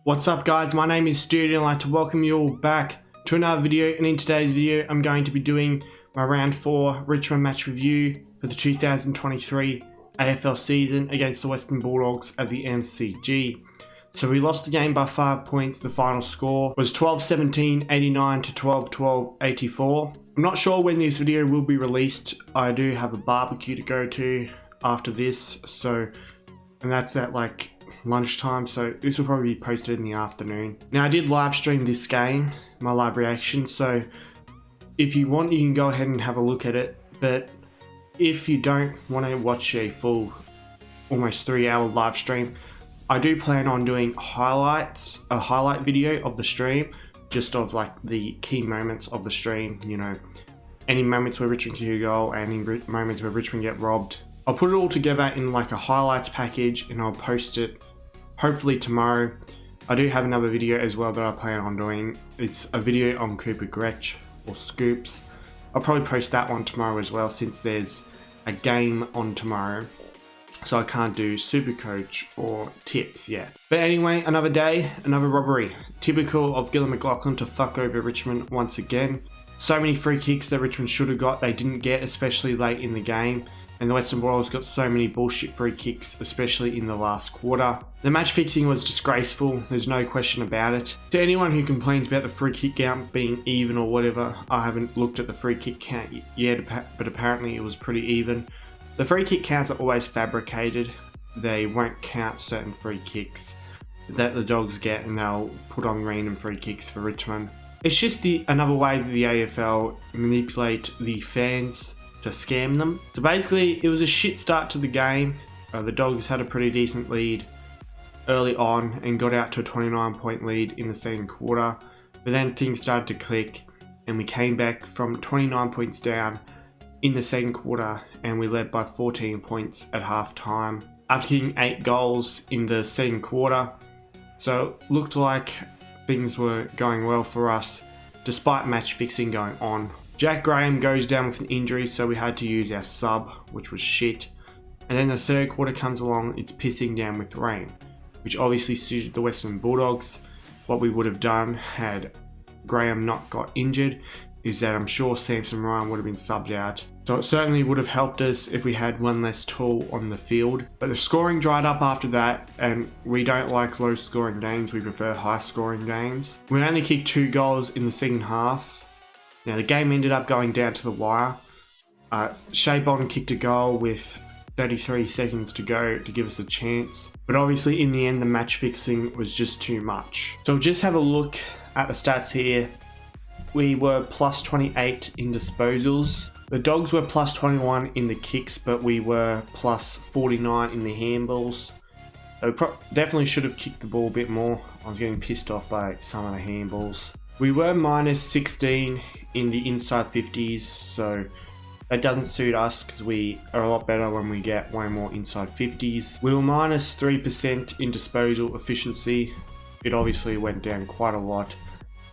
What's up guys, my name is Stoody and I'd like to welcome you all back to another video, and in today's video I'm going to be doing my round 4 Richmond match review for the 2023 AFL season against the Western Bulldogs at the MCG. So we lost the game by 5 points. The final score was 12-17, 89 to 12-12, 84. I'm not sure when this video will be released. I do have a barbecue to go to after this, and that's at like lunchtime, so this will probably be posted in the afternoon. Now I did live stream this game, my live reaction, so if you want you can go ahead and have a look at it, but if you don't want to watch a full almost 3-hour live stream, I do plan on doing a highlight video of the stream, just of like the key moments of the stream, you know, any moments where Richmond kick a goal, any moments where Richmond get robbed. I'll put it all together in like a highlights package and I'll post it hopefully tomorrow. I do have another video as well that I plan on doing. It's a video on Cooper Gretsch or Scoops. I'll probably post that one tomorrow as well, since there's a game on tomorrow. So I can't do Super Coach or tips yet. But anyway, another day, another robbery. Typical of Gillon McLachlan to fuck over Richmond once again. So many free kicks that Richmond should have got, they didn't get, especially late in the game. And the Western Bulldogs got so many bullshit free kicks, especially in the last quarter. The match fixing was disgraceful, there's no question about it. To anyone who complains about the free kick count being even or whatever, I haven't looked at the free kick count yet, but apparently it was pretty even. The free kick counts are always fabricated. They won't count certain free kicks that the Dogs get, and they'll put on random free kicks for Richmond. It's just another way that the AFL manipulate the fans to scam them. So basically it was a shit start to the game. The Dogs had a pretty decent lead early on and got out to a 29-point lead in the second quarter, but then things started to click and we came back from 29 points down in the second quarter and we led by 14 points at half time after kicking 8 goals in the second quarter. So it looked like things were going well for us despite match fixing going on. Jack Graham goes down with an injury, so we had to use our sub, which was shit. And then the third quarter comes along, it's pissing down with rain, which obviously suited the Western Bulldogs. What we would have done had Graham not got injured is that I'm sure Samson Ryan would have been subbed out. So it certainly would have helped us if we had one less tool on the field. But the scoring dried up after that, and we don't like low scoring games, we prefer high scoring games. We only kicked 2 goals in the second half. Now the game ended up going down to the wire. Shea Bolton kicked a goal with 33 seconds to go to give us a chance. But obviously in the end the match fixing was just too much. So just have a look at the stats here. We were plus 28 in disposals. The Dogs were plus 21 in the kicks, but we were plus 49 in the handballs. So we definitely should have kicked the ball a bit more. I was getting pissed off by some of the handballs. We were minus 16 in the inside 50s, so that doesn't suit us because we are a lot better when we get way more inside 50s. We were minus 3% in disposal efficiency. It obviously went down quite a lot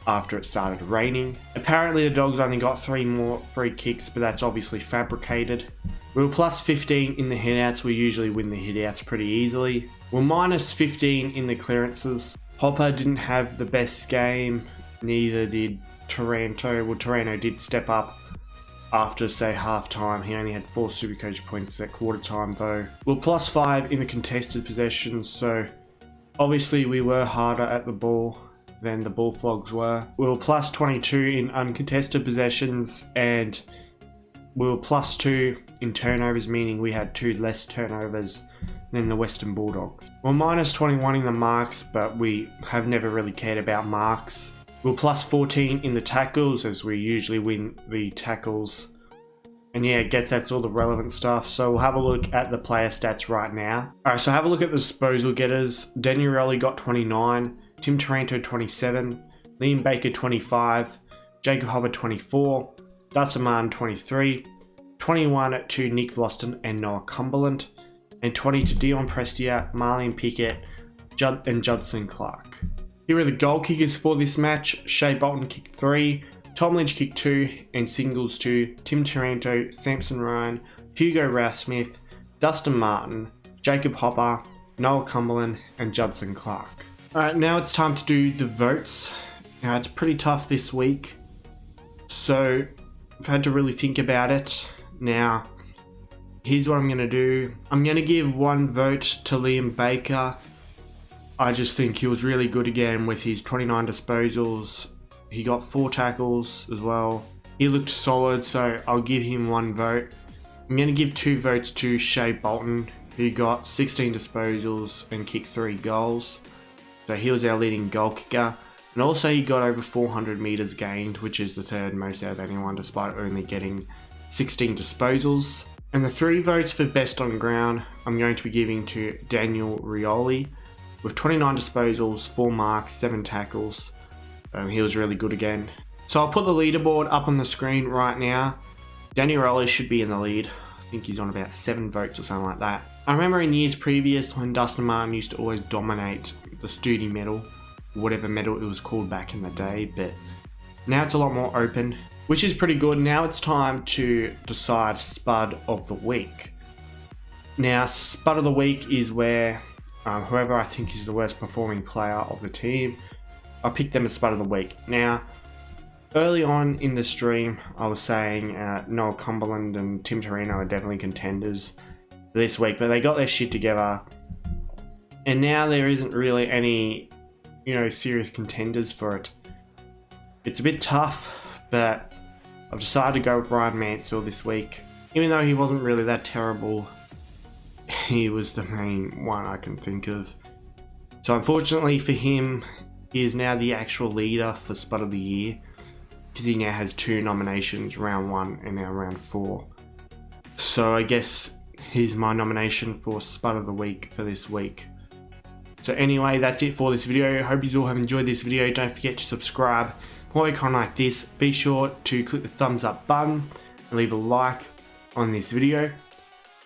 after it started raining. Apparently the Dogs only got 3 more free kicks, but that's obviously fabricated. We were plus 15 in the headouts. We usually win the headouts pretty easily. We're minus 15 in the clearances. Hopper didn't have the best game. Neither did Taranto. Well, Taranto did step up after, say, half time. He only had 4 Supercoach points at quarter time though. We're plus 5 in the contested possessions, so obviously we were harder at the ball than the Bullfrogs were. We were plus 22 in uncontested possessions, and we were plus 2 in turnovers, meaning we had 2 less turnovers than the Western Bulldogs. We're minus 21 in the marks, but we have never really cared about marks. We're plus 14 in the tackles, as we usually win the tackles. And yeah, I guess that's all the relevant stuff. So we'll have a look at the player stats right now. Alright, so have a look at the disposal getters. Danny Rowley got 29, Tim Taranto 27, Liam Baker 25, Jacob Hopper 24, Dustin Martin 23, 21 to Nick Vlaston and Noah Cumberland, and 20 to Dion Prestia, Marlene Pickett, and Judson Clark. Here are the goal kickers for this match. Shea Bolton kicked 3, Tom Lynch kicked 2, and singles to Tim Taranto, Samson Ryan, Hugo Rouse-Smith, Dustin Martin, Jacob Hopper, Noah Cumberland, and Judson Clark. Alright, now it's time to do the votes. Now it's pretty tough this week, so I've had to really think about it. Now, here's what I'm going to do. I'm going to give one vote to Liam Baker. I just think he was really good again with his 29 disposals. He got 4 tackles as well. He looked solid, so I'll give him one vote. I'm going to give 2 votes to Shea Bolton, who got 16 disposals and kicked 3 goals. So he was our leading goal kicker. And also he got over 400 metres gained, which is the 3rd most out of anyone, despite only getting 16 disposals. And the 3 votes for best on ground, I'm going to be giving to Daniel Rioli, with 29 disposals, 4 marks, 7 tackles. He was really good again. So I'll put the leaderboard up on the screen right now. Daniel Rioli should be in the lead. I think he's on about 7 votes or something like that. I remember in years previous when Dustin Martin used to always dominate the Stoody medal, whatever medal it was called back in the day, but now it's a lot more open, which is pretty good. Now it's time to decide Spud of the Week. Now, Spud of the Week is where whoever I think is the worst performing player of the team, I'll pick them as Spud of the Week. Now, early on in the stream, I was saying Noel Cumberland and Tim Torino are definitely contenders this week, but they got their shit together, and now there isn't really any, serious contenders for it. It's a bit tough, but I've decided to go with Ryan Mansell this week. Even though he wasn't really that terrible, he was the main one I can think of. So unfortunately for him, he is now the actual leader for Spud of the Year, because he now has 2 nominations, round 1 and now round 4. So I guess here's my nomination for Spud of the Week for this week. So anyway, that's it for this video. I hope you all have enjoyed this video. Don't forget to subscribe. For more content like this, be sure to click the thumbs up button and leave a like on this video.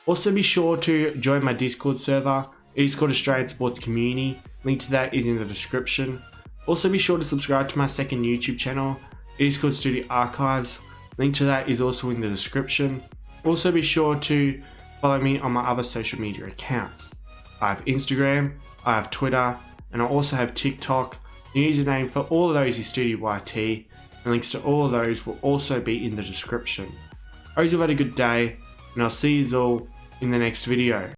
Also be sure to join my Discord server. It is called Australian Sports Community. Link to that is in the description. Also be sure to subscribe to my second YouTube channel. It is called Stoody Archives. Link to that is also in the description. Also be sure to follow me on my other social media accounts. I have Instagram, I have Twitter, and I also have TikTok. The username for all of those is StoodyYT, and links to all of those will also be in the description. I hope you've had a good day, and I'll see you all in the next video.